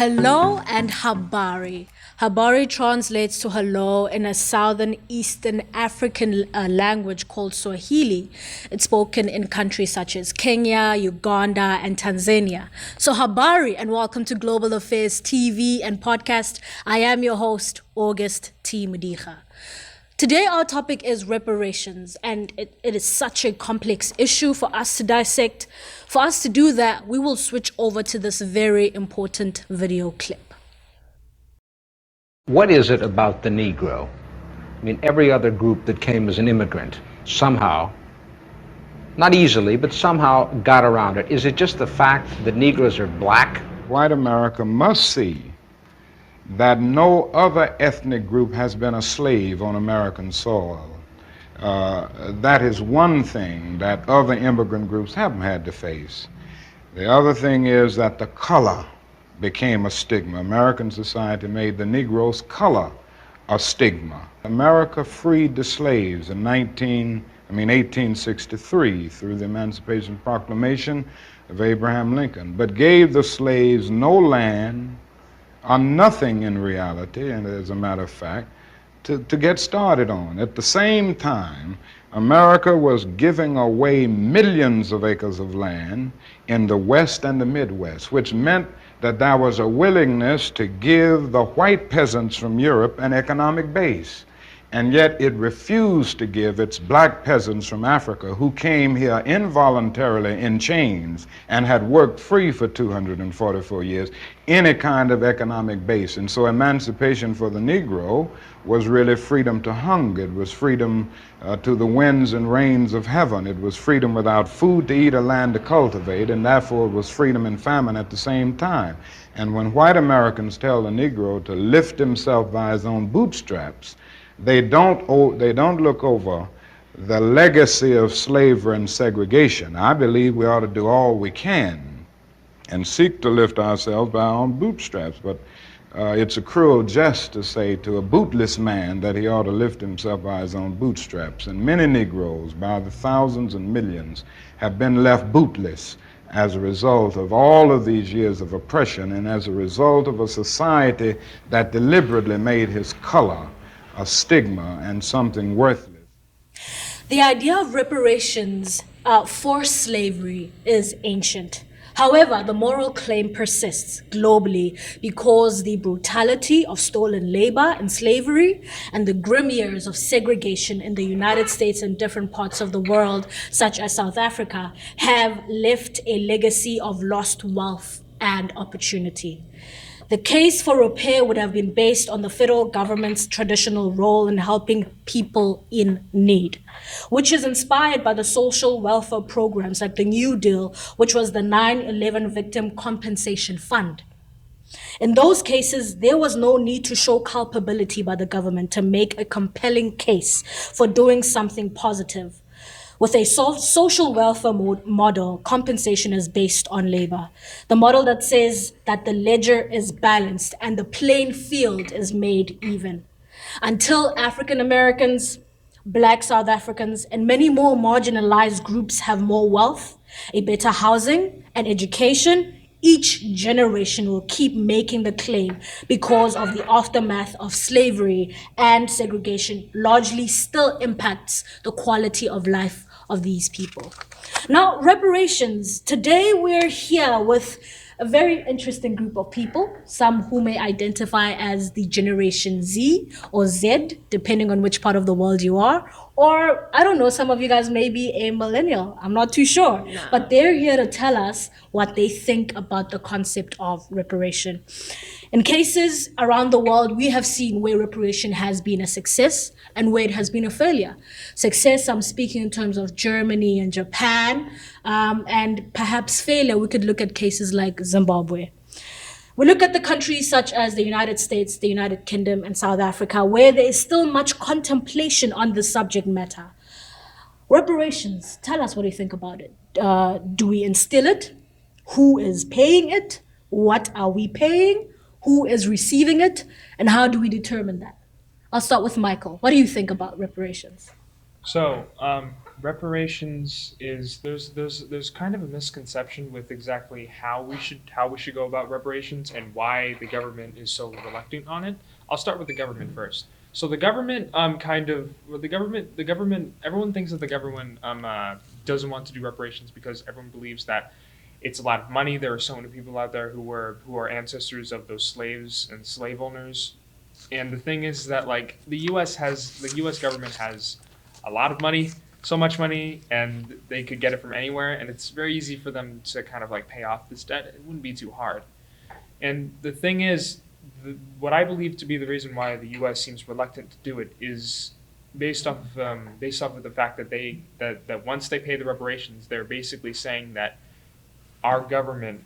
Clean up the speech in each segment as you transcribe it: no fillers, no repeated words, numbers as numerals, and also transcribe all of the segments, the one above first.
Hello and Habari. Habari translates to hello in a southern Eastern African language called Swahili. It's spoken in countries such as Kenya, Uganda, and Tanzania. So Habari, and welcome to Global Affairs TV and podcast. I am your host, August T. Mudiga. Today our topic is reparations, and it is such a complex issue for us to dissect. For us to do that, we will switch over to this very important video clip. What is it about the Negro? I mean, every other group that came as an immigrant somehow, not easily, but somehow got around it. Is it just the fact that Negroes are black? White America must see that no other ethnic group has been a slave on American soil. That is one thing that other immigrant groups haven't had to face. The other thing is that the color became a stigma. American society made the Negro's color a stigma. America freed the slaves in 1863 through the Emancipation Proclamation of Abraham Lincoln, but gave the slaves no land, or nothing in reality, and as a matter of fact, to get started on. At the same time, America was giving away millions of acres of land in the West and the Midwest, which meant that there was a willingness to give the white peasants from Europe an economic base. And yet it refused to give its black peasants from Africa, who came here involuntarily in chains and had worked free for 244 years, any kind of economic base. And so emancipation for the Negro was really freedom to hunger. It was freedom to the winds and rains of heaven. It was freedom without food to eat or land to cultivate, and therefore it was freedom and famine at the same time. And when white Americans tell the Negro to lift himself by his own bootstraps, they don't look over the legacy of slavery and segregation. I believe we ought to do all we can and seek to lift ourselves by our own bootstraps, but it's a cruel jest to say to a bootless man that he ought to lift himself by his own bootstraps. And many Negroes, by the thousands and millions, have been left bootless as a result of all of these years of oppression and as a result of a society that deliberately made his color a stigma and something worthless. The idea of reparations for slavery is ancient. However, the moral claim persists globally because the brutality of stolen labor and slavery and the grim years of segregation in the United States and different parts of the world, such as South Africa, have left a legacy of lost wealth and opportunity. The case for repair would have been based on the federal government's traditional role in helping people in need, which is inspired by the social welfare programs like the New Deal, which was the 9/11 Victim Compensation Fund. In those cases, there was no need to show culpability by the government to make a compelling case for doing something positive. With a social welfare model, compensation is based on labor. The model that says that the ledger is balanced and the playing field is made even. Until African Americans, Black South Africans, and many more marginalized groups have more wealth, a better housing, and education, each generation will keep making the claim because of the aftermath of slavery and segregation largely still impacts the quality of life of these people. Now, reparations. Today we're here with a very interesting group of people, some who may identify as the Generation Z or Z, depending on which part of the world you are. Or, I don't know, some of you guys may be a millennial. I'm not too sure. Nah. But they're here to tell us what they think about the concept of reparation. In cases around the world, we have seen where reparation has been a success and where it has been a failure. Success, I'm speaking in terms of Germany and Japan, and perhaps failure, we could look at cases like Zimbabwe. We look at the countries such as the United States, the United Kingdom, and South Africa, where there is still much contemplation on the subject matter. Reparations, tell us what you think about it. Do we instill it? Who is paying it? What are we paying? Who is receiving it? And how do we determine that? I'll start with Michael. What do you think about reparations? So, Reparations is there's kind of a misconception with exactly how we should go about reparations and why the government is so reluctant on it. I'll start with the government first. So the government kind of well, the government everyone thinks that the government doesn't want to do reparations because everyone believes that it's a lot of money. There are so many people out there who are ancestors of those slaves and slave owners. And the thing is that like the U.S. government has a lot of money, so much money, and they could get it from anywhere, and it's very easy for them to kind of like pay off this debt. It wouldn't be too hard. And the thing is, what I believe to be the reason why the U.S. seems reluctant to do it is based off of the fact that that once they pay the reparations, they're basically saying that our government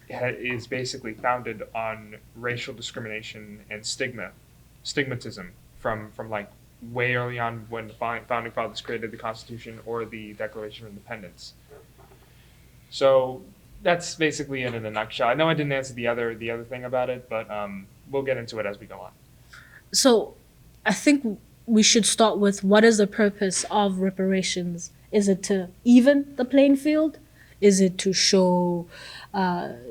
is basically founded on racial discrimination and stigmatism from like way early on when the founding fathers created the Constitution or the Declaration of Independence. So that's basically it in a nutshell. I know I didn't answer the other thing about it, but we'll get into it as we go on. So I think we should start with what is the purpose of reparations? Is it to even the playing field? Is it to show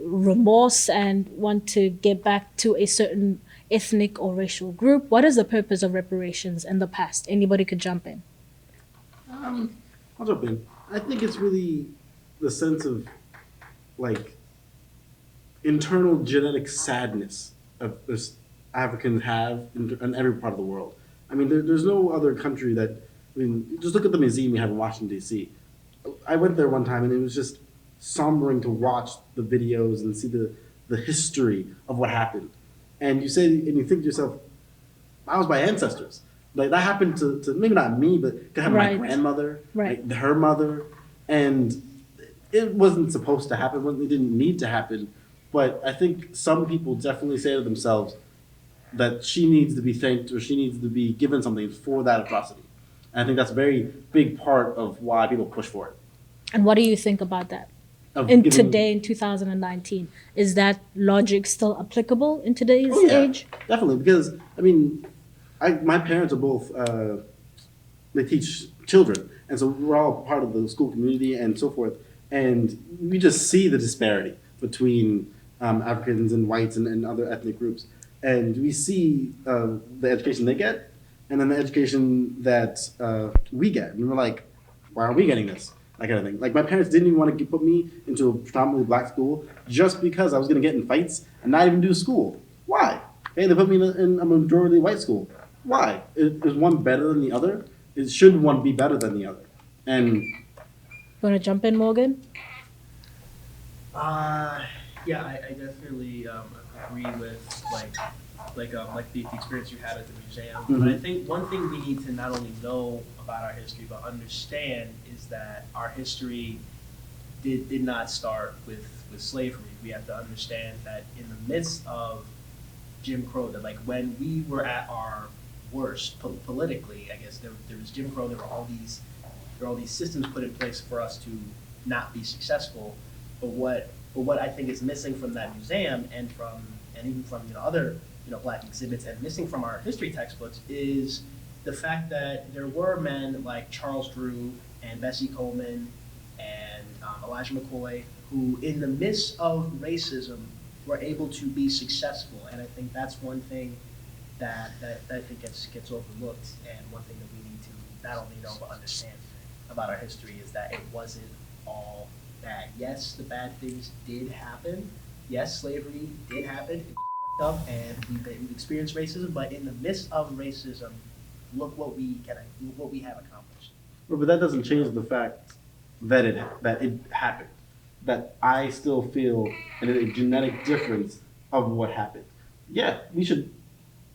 remorse and want to get back to a certain ethnic or racial group? What is the purpose of reparations in the past? Anybody could jump in. I'll jump in. I think it's really the sense of like internal genetic sadness of this Africans have in every part of the world. I mean, there's no other country that. I mean, just look at the museum we have in Washington D.C. I went there one time and it was just sombering to watch the videos and see the history of what happened. And you say and you think to yourself, I was my ancestors. Like that happened to maybe not me, but it could happen to my grandmother, Right. like, her mother, and it wasn't supposed to happen. It didn't need to happen. But I think some people definitely say to themselves that she needs to be thanked or she needs to be given something for that atrocity. And I think that's a very big part of why people push for it. And what do you think about that? Of In giving- today, in 2019, is that logic still applicable in today's Oh, yeah, age? definitely. Because I mean, my parents are both they teach children, and so we're all part of the school community and so forth. And we just see the disparity between Africans and whites and other ethnic groups, and we see the education they get, and then the education that we get, and we're like, why are we getting this? That kind of thing. Like my parents didn't even want to put me into a predominantly black school just because I was going to get in fights and not even do school. Why? Hey, they put me in a majority white school. Why? Is one better than the other? Should one be better than the other? And You want to jump in, Morgan? Yeah, I definitely agree with the experience you had at the museum. But I think one thing we need to not only know about our history but understand is that our history did not start with slavery. We have to understand that in the midst of Jim Crow, that like when we were at our worst politically, I guess there was Jim Crow. There were all these systems put in place for us to not be successful. But what I think is missing from that museum and even from other Black exhibits and missing from our history textbooks is the fact that there were men like Charles Drew and Bessie Coleman and Elijah McCoy who, in the midst of racism, were able to be successful. And I think that's one thing that I think gets overlooked, and one thing that we need to not only know but understand about our history is that it wasn't all bad. Yes, the bad things did happen. Yes, slavery did happen. It was fucked up, and we've experienced racism. But in the midst of racism, look what we have accomplished. but that doesn't change the fact that it happened. That I still feel a genetic difference of what happened. Yeah, we should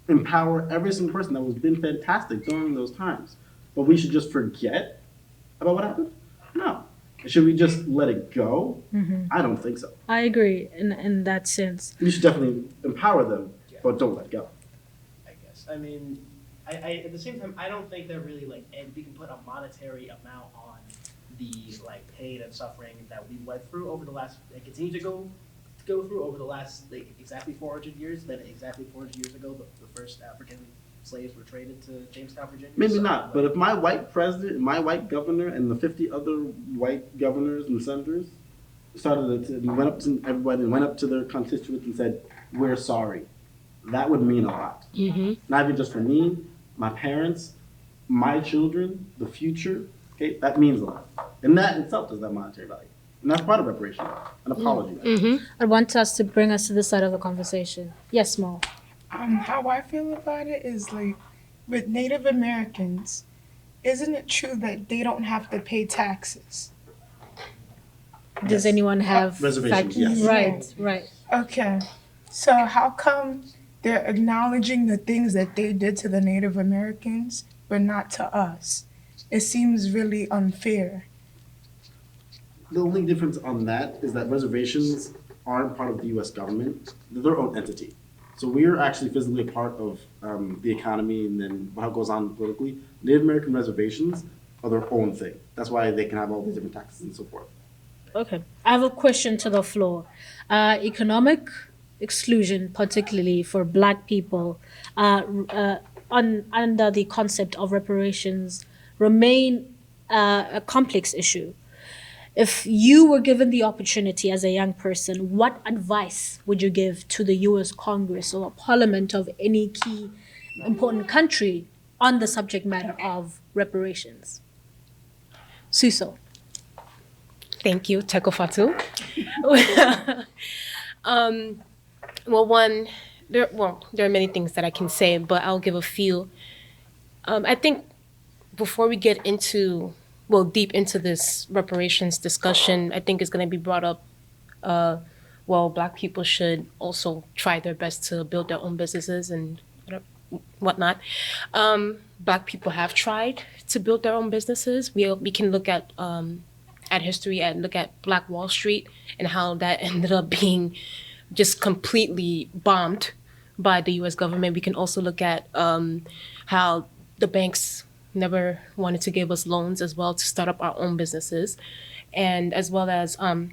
empower every single person that was been fantastic during those times. But we should just forget about what happened? No. Should we just let it go? I don't think so. I agree in that sense. We should definitely empower them, but don't let go. I guess. I mean, I at the same time, I don't think that really and we can put a monetary amount on the pain and suffering that we went through over the last, and continue to go through over the last exactly 400 years. Then exactly 400 years ago, the first African slaves were traded to Jamestown, Virginia. Maybe So, not, like, but if my white president, my white governor, and the 50 other white governors and senators started to, and went up to everybody and went up to their constituents and said, "We're sorry," that would mean a lot. Not even just for me, my parents, my children, the future. Okay, that means a lot, and that itself does that monetary value, and that's part of reparation, an apology. I want us to bring us to this side of the conversation. Yes, Mo. How I feel about it is like with Native Americans, isn't it true that they don't have to pay taxes? Does anyone have Reservations, yes. Right, right. Okay, so how come they're acknowledging the things that they did to the Native Americans, but not to us? It seems really unfair. The only difference on that is that reservations aren't part of the U.S. government; they're their own entity. So we are actually physically a part of the economy and then what goes on politically. Native American reservations are their own thing. That's why they can have all these different taxes and so forth. Okay. I have a question to the floor. Economic exclusion, particularly for Black people, under the concept of reparations, remain a complex issue. If you were given the opportunity as a young person, what advice would you give to the US Congress or Parliament of any key important country on the subject matter of reparations? Suso. Thank you, Teko Fatu. There are many things that I can say, but I'll give a few. I think before we get deep into this reparations discussion, I think it's going to be brought up, Black people should also try their best to build their own businesses and whatnot. Black people have tried to build their own businesses. We can look at history and look at Black Wall Street and how that ended up being just completely bombed by the U.S. government. We can also look at how the banks never wanted to give us loans as well to start up our own businesses. And as well as, those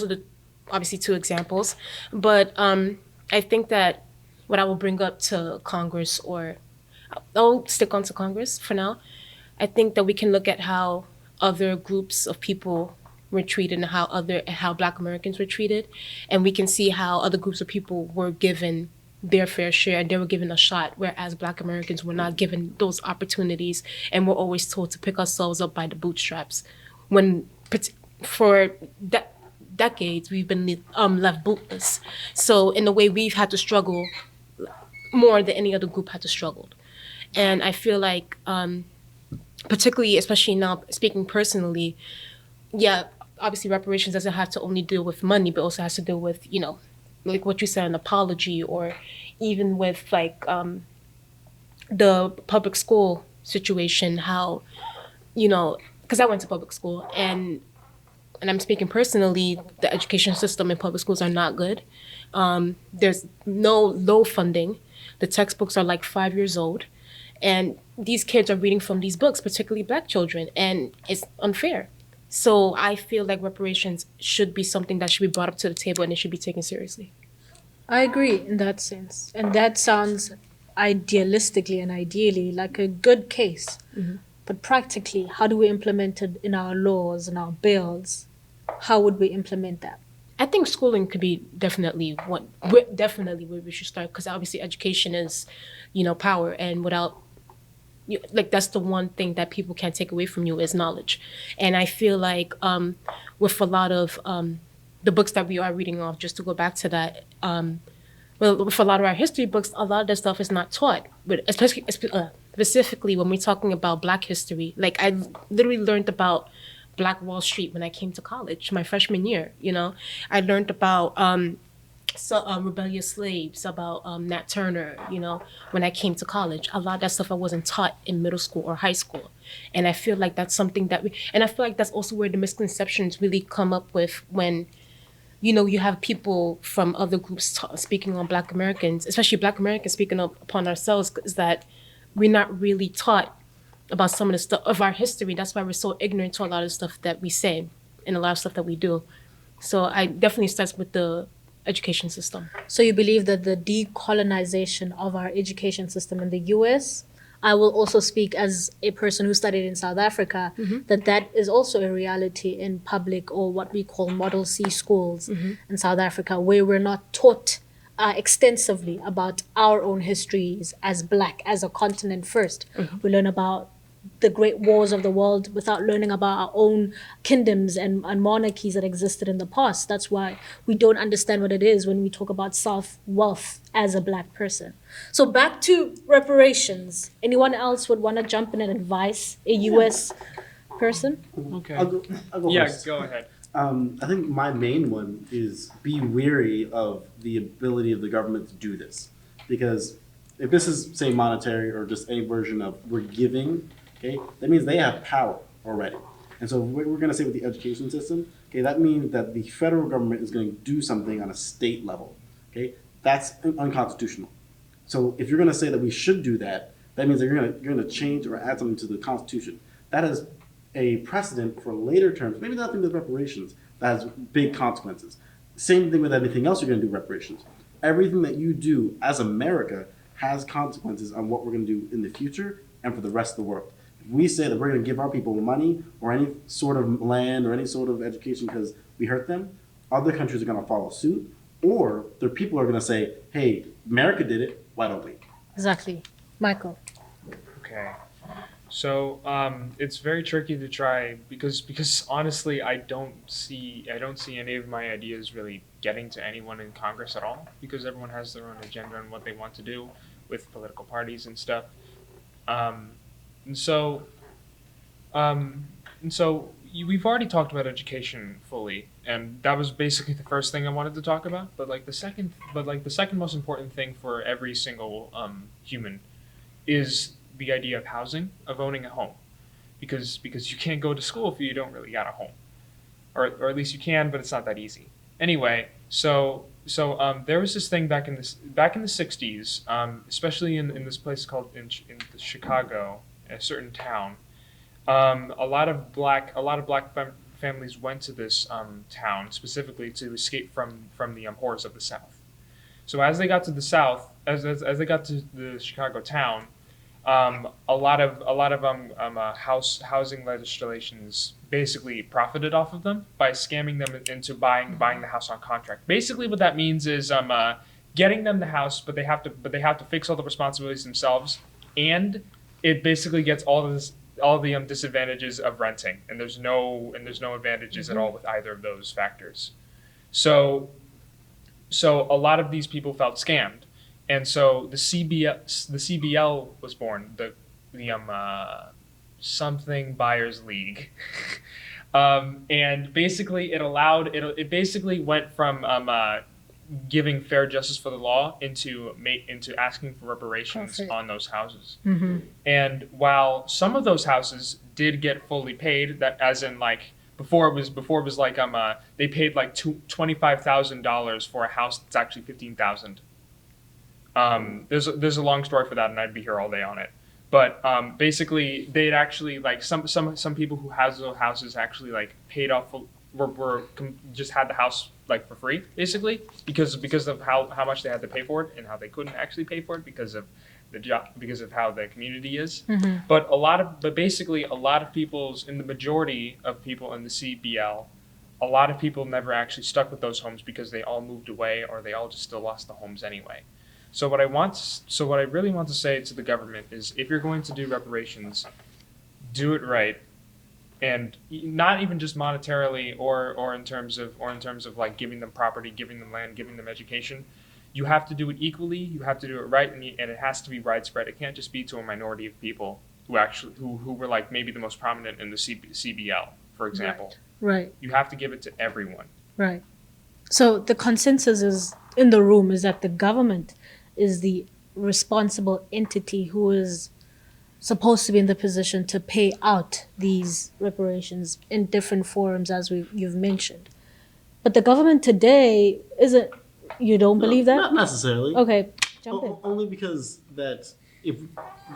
are the obviously two examples. But I think that what I will bring up to Congress, or I'll stick on to Congress for now, I think that we can look at how other groups of people were treated and how Black Americans were treated. And we can see how other groups of people were given their fair share and they were given a shot, whereas Black Americans were not given those opportunities and were always told to pick ourselves up by the bootstraps. When for decades we've been left bootless. So in a way we've had to struggle more than any other group had to struggle. And I feel like particularly, especially now speaking personally, obviously reparations doesn't have to only deal with money, but also has to deal with, like what you said, an apology, or even with like the public school situation, how, because I went to public school and I'm speaking personally, the education system in public schools are not good. There's low funding. The textbooks are like 5 years old. And these kids are reading from these books, particularly Black children, and it's unfair. So I feel like reparations should be something that should be brought up to the table and it should be taken seriously. I agree in that sense. And that sounds idealistically and ideally like a good case. Mm-hmm. But practically, how do we implement it in our laws and our bills? How would we implement that? I think schooling could be definitely where we should start, because obviously education is, power, and without that's the one thing that people can't take away from you is knowledge. And I feel like with a lot of the books that we are reading off, just to go back to that, with a lot of our history books, a lot of that stuff is not taught. But especially specifically when we're talking about Black history, like I literally learned about Black Wall Street when I came to college, my freshman year. I learned about rebellious slaves, about Nat Turner, when I came to college. A lot of that stuff I wasn't taught in middle school or high school. And I feel like that's something that and I feel like that's also where the misconceptions really come up with when, you have people from other groups speaking on Black Americans, especially Black Americans speaking up upon ourselves, is that we're not really taught about some of the stuff of our history. That's why we're so ignorant to a lot of stuff that we say and a lot of stuff that we do. So I definitely starts with the education system. So you believe that the decolonization of our education system in the US, I will also speak as a person who studied in South Africa, that is also a reality in public or what we call Model C schools in South Africa, where we're not taught extensively about our own histories as Black, as a continent first. We learn about the great wars of the world without learning about our own kingdoms and monarchies that existed in the past. That's why we don't understand what it is when we talk about self-wealth as a Black person. So back to reparations. Anyone else would want to jump in and advise a US person? Okay. I'll go Yeah, first. go ahead. I think my main one is be weary of the ability of the government to do this. Because if this is, say, monetary or just any version of we're giving, okay, that means they have power already. And so what we're going to say with the education system, okay, that means that the federal government is going to do something on a state level, okay? That's unconstitutional. So if you're going to say that we should do that, that means that you're going to change or add something to the Constitution. That is a precedent for later terms, maybe nothing with reparations, that has big consequences. Same thing with anything else you're going to do reparations. Everything that you do as America has consequences on what we're going to do in the future and for the rest of the world. If we say that we're going to give our people money or any sort of land or any sort of education because we hurt them, other countries are going to follow suit, or their people are going to say, hey, America did it, why don't we? Exactly. Michael. Okay. So it's very tricky to try because honestly I don't see any of my ideas really getting to anyone in Congress at all, because everyone has their own agenda and what they want to do with political parties and stuff. We've already talked about education fully, and that was basically the first thing I wanted to talk about. But the second most important thing for every single human is the idea of housing, of owning a home, because you can't go to school if you don't really got a home, or at least you can, but it's not that easy. Anyway, so there was this thing back in the '60s, especially in this place called in Chicago, a certain town. A lot of black families went to this town specifically to escape from the horrors of the South. So as they got to the South, as they got to the Chicago town, a lot of housing legislations basically profited off of them by scamming them into buying the house on contract. Basically, what that means is getting them the house, but they have to fix all the responsibilities themselves, and it basically gets all the disadvantages of renting, and there's no advantages at all with either of those factors. So a lot of these people felt scammed. And so the CBL was born, the something buyers league, and basically it basically went from giving fair justice for the law into asking for reparations on those houses. And while some of those houses did get fully paid, that as in like before it was like they paid like $25,000 for a house that's actually $15,000. There's a long story for that, and I'd be here all day on it. But basically, they'd actually like some people who has those houses actually like paid off, just had the house like for free, basically because of how much they had to pay for it and how they couldn't actually pay for it because of how the community is. But basically a lot of the majority of people in the CBL, a lot of people never actually stuck with those homes because they all moved away or they all just still lost the homes anyway. So what I really want to say to the government is, if you're going to do reparations, do it right, and not even just monetarily or in terms of like giving them property, giving them land, giving them education. You have to do it equally. You have to do it right, and it has to be widespread. It can't just be to a minority of people who were like maybe the most prominent in the CBL, for example. Right. You have to give it to everyone. Right. So the consensus is in the room is that the government is the responsible entity who is supposed to be in the position to pay out these reparations in different forms, as you've mentioned. But the government today isn't. You don't believe that? Not necessarily. Okay, jump in. Only because that if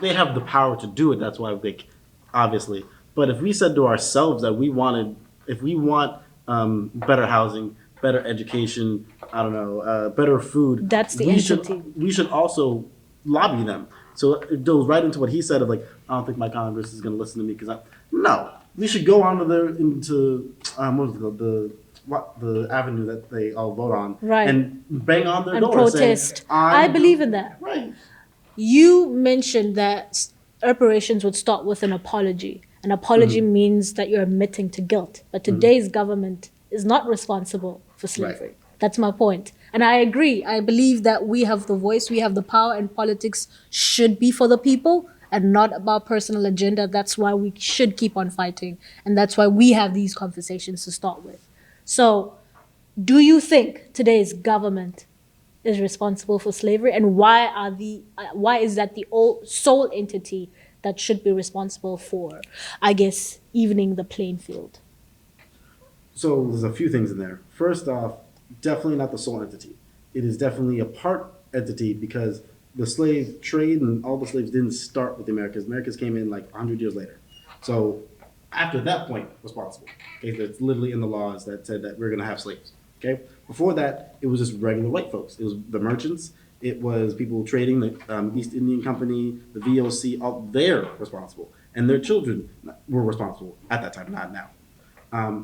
they have the power to do it, that's why they obviously. But if we said to ourselves that if we want better housing, better education, I don't know, better food. That's the we entity. we should also lobby them. So it goes right into what he said of like, I don't think my Congress is going to listen to me because no, we should go onto what is it called, the avenue that they all vote on, Right. and bang on their And door protest. saying, I believe in that. Right. You mentioned that reparations would start with an apology. An apology Mm-hmm. means that you're admitting to guilt. But today's government is not responsible for slavery. Right. That's my point. And I agree. I believe that we have the voice, we have the power, and politics should be for the people and not about personal agenda. That's why we should keep on fighting. And that's why we have these conversations to start with. So, do you think today's government is responsible for slavery, and why is that the sole entity that should be responsible for, I guess, evening the playing field? So there's a few things in there. First off, definitely not the sole entity. It is definitely a part entity because the slave trade and all the slaves didn't start with the Americas. Americas came in like 100 years later. So after that point, responsible. Okay, that's literally in the laws that said that we're going to have slaves. Okay, before that, it was just regular white folks. It was the merchants. It was people trading, the East Indian Company, the VOC. All they're responsible, and their children were responsible at that time, not now.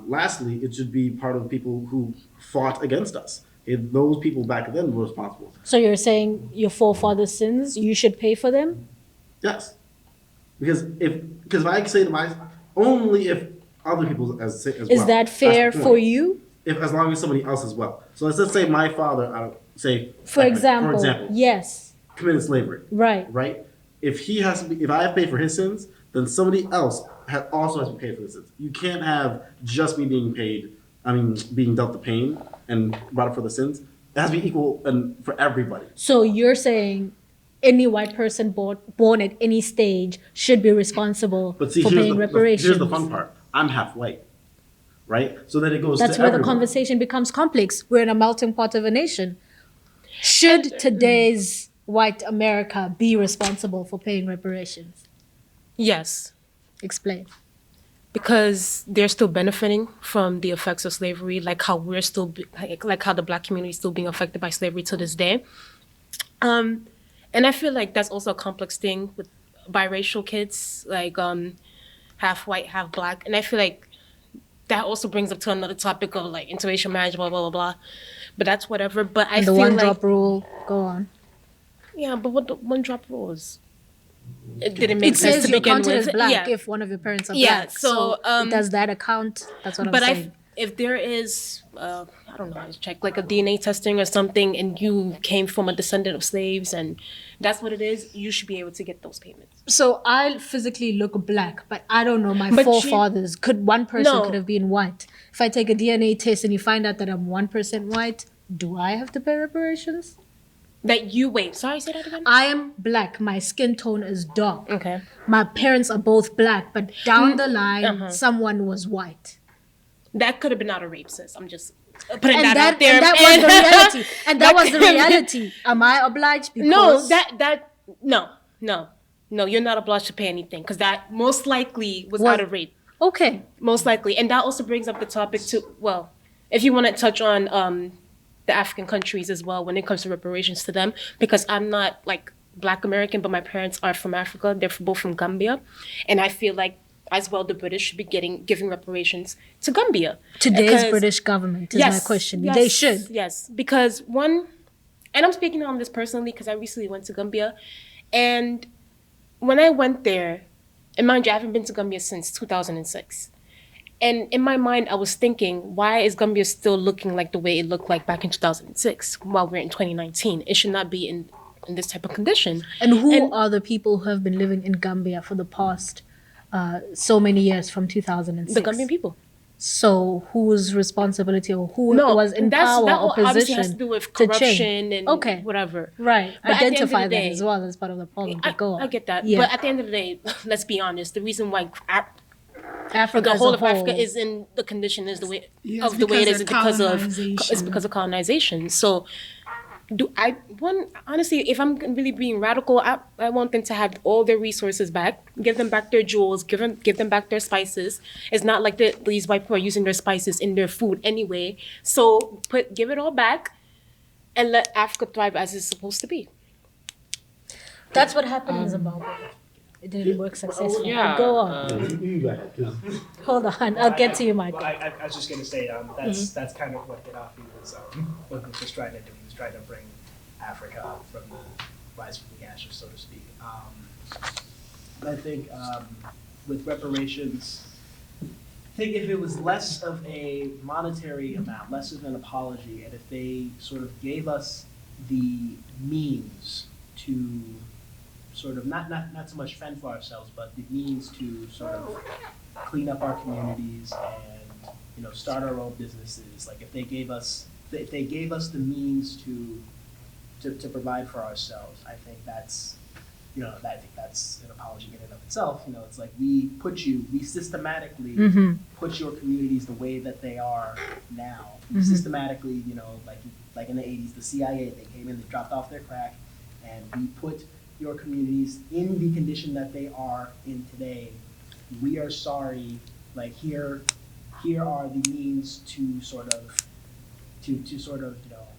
Lastly, it should be part of people who fought against us. Those people back then were responsible. So you're saying your forefathers' sins, you should pay for them? Yes, because if I say to my only if other people as well. Is that fair for you? If as long as somebody else as well. So let's say my father, For example, yes. committed slavery. Right. Right. If he has to be, if I have to pay for his sins, then somebody else also has to pay for the sins. You can't have just me being paid. Being dealt the pain and brought up for the sins. It has to be equal and for everybody. So you're saying any white person born at any stage should be responsible But see, for paying reparations. here's the fun part. I'm half white, right? So then it goes That's to where the everyone. conversation becomes complex. We're in a melting pot of a nation. Should today's white America be responsible for paying reparations? Yes, Explain. because they're still benefiting from the effects of slavery, like how we're still, like how the Black community is still being affected by slavery to this day. And I feel like that's also a complex thing with biracial kids, like half white, half Black. And I feel like that also brings up to another topic of like interracial marriage, blah, blah, blah, blah. But that's whatever. But I The feel one like, drop rule. Go on. yeah, but what the one drop rules? It didn't make It sense says to you're begin counted with. as black Yeah. if one of your parents are Yeah, black. so, does that account? That's what I'm But saying. if there is, I don't know how to check, like a DNA testing or something, and you came from a descendant of slaves, and that's what it is, you should be able to get those payments. So I physically look black, but I don't know my But forefathers. One person No. could have been white. If I take a DNA test and you find out that I'm 1% white, do I have to pay reparations? Sorry, say that again? I am black. My skin tone is dark. Okay. My parents are both black, but down the line, uh-huh. someone was white. That could have been not a rape, sis. I'm just putting And that, that, out there. and that was the reality. And that was the could have been- reality. Am I obliged? Because No, you're not obliged to pay anything, because that most likely was Was- out of rape. Okay. Most likely. And that also brings up the topic to, well, if you want to touch on the African countries as well when it comes to reparations to them, because I'm not like Black American, but my parents are from Africa. They're both from Gambia. And I feel like as well the British should be giving reparations to Gambia. Today's Because- British government is my question. yes, They should. Yes, because one, and I'm speaking on this personally because I recently went to Gambia, and when I went there, and mind you, I haven't been to Gambia since 2006. And in my mind, I was thinking, why is Gambia still looking like the way it looked like back in 2006 while we're in 2019? It should not be in this type of condition. And who are the people who have been living in Gambia for the past so many years from 2006? The Gambian people. So whose responsibility or who was in power that or obviously position has to do with to change? corruption and Okay. whatever. Right. But at the end of the Identify that day- as well as part of the problem. But go on. I get that. Yeah. But at the end of the day, let's be honest, the reason why Africa the as whole a of Africa is in the condition is the way Yeah, it's of the way it because is of because of colonization. it's because of colonization. So honestly, if I'm really being radical, I want them to have all their resources back, give them back their jewels, give them back their spices. It's not like these white people are using their spices in their food anyway. So give it all back and let Africa thrive as it's supposed to be. That's what happened in Zimbabwe. It didn't work successfully. Yeah, Go on. Hold on. I'll get to you, Michael. Well, I was just going to say that's kind of what Gaddafi was trying to do. He was trying to bring Africa up from the rise from the ashes, so to speak. I think with reparations, I think if it was less of a monetary amount, less of an apology, and if they sort of gave us the means to sort of not so much fend for ourselves, but the means to sort of clean up our communities and start our own businesses. Like if they gave us the means to provide for ourselves, I think that's an apology in and of itself. It's like we systematically put your communities the way that they are now. We systematically, like in the 80s, the CIA, they came in, they dropped off their crack, and we put your communities in the condition that they are in today. We are sorry. Like here are the means to sort of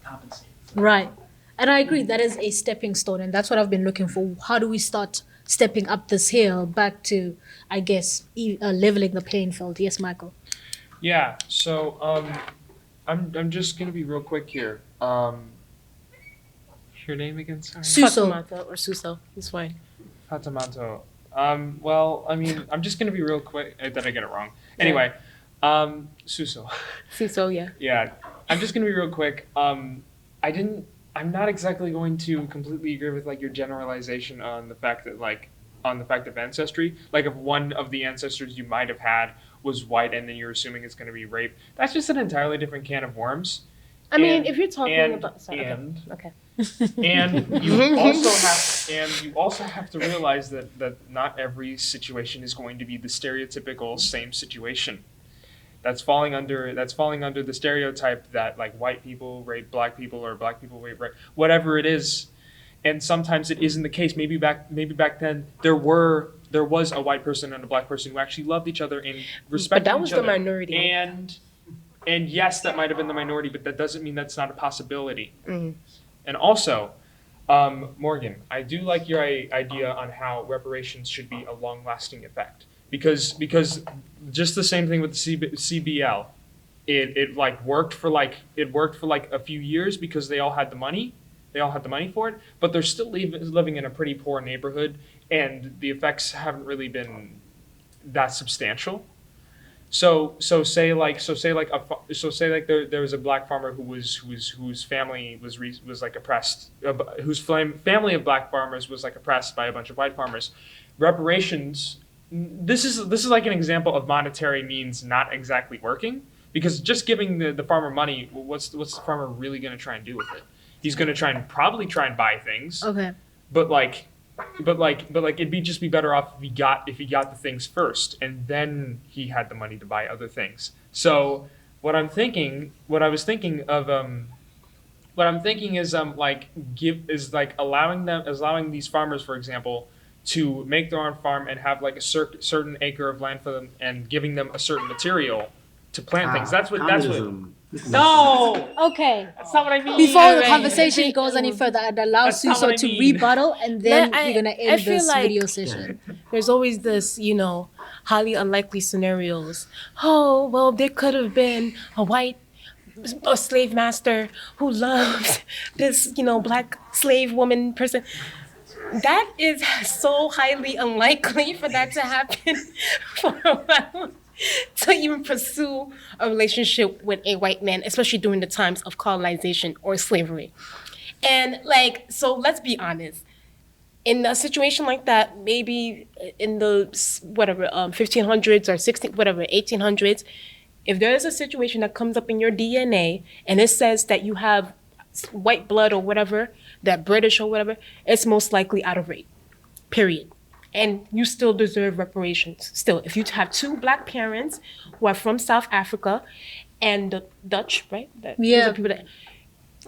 compensate. Right. And I agree, that is a stepping stone, and that's what I've been looking for. How do we start stepping up this hill back to, I guess, leveling the playing field? Yes, Michael. Yeah. So I'm just gonna be real quick here. Your name again? Sorry. Suso. Fatoumata or Suso, it's fine. Fatoumata. Well, I mean, I'm just gonna be real quick. Did I get it wrong? Anyway, Suso. Suso, yeah. Yeah. I'm just gonna be real quick. I'm not exactly going to completely agree with like your generalization on the fact of ancestry. Like if one of the ancestors you might have had was white and then you're assuming it's going to be rape. That's just an entirely different can of worms. I mean, if you're talking about... Sorry, okay. Okay. And you also have to realize that not every situation is going to be the stereotypical same situation. That's falling under the stereotype that like white people rape black people or black people rape whatever it is. And sometimes it isn't the case. Maybe back then there was a white person and a black person who actually loved each other and respected each other. But that was the minority. And yes, that might have been the minority, but that doesn't mean that's not a possibility. Mm-hmm. And also, Morgan, I do like your idea on how reparations should be a long-lasting effect. Because just the same thing with the CBL, it worked for a few years because they all had the money for it, but they're still living in a pretty poor neighborhood, and the effects haven't really been that substantial. So say there was a black farmer whose family was like oppressed, whose family of black farmers was like oppressed by a bunch of white farmers. Reparations. This is like an example of monetary means not exactly working, because just giving the farmer money, what's the farmer really going to try and do with it? He's going to probably try and buy things. Okay. But it'd be better off if he got the things first and then he had the money to buy other things. So what I'm thinking is allowing these farmers, for example, to make their own farm and have like a certain acre of land for them and giving them a certain material to plant things. That's what. No. Okay. That's not what I mean. Before the conversation goes any further, I'd allow Suso to rebuttal, and then we're gonna end this video session. There's always this, highly unlikely scenarios. Oh, well, there could have been a slave master who loved this, black slave woman person. That is so highly unlikely for that to happen for a while, to even pursue a relationship with a white man, especially during the times of colonization or slavery. And so let's be honest. In a situation like that, maybe in the 1500s or 1800s, if there is a situation that comes up in your DNA and it says that you have white blood or whatever, that British or whatever, it's most likely out of rape, period. And you still deserve reparations. Still, if you have two black parents who are from South Africa and the Dutch, right? Those are people that,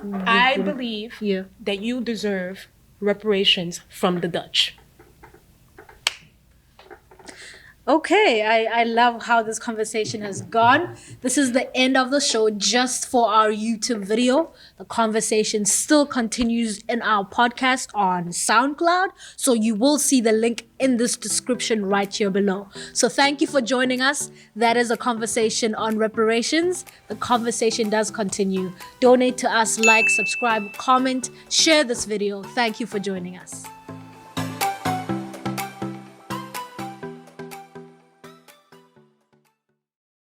I believe Yeah. that you deserve reparations from the Dutch. Okay, I love how this conversation has gone. This is the end of the show just for our YouTube video. The conversation still continues in our podcast on SoundCloud, so you will see the link in this description right here below. So thank you for joining us. That is a conversation on reparations. The conversation does continue. Donate to us, like, subscribe, comment, share this video. Thank you for joining us.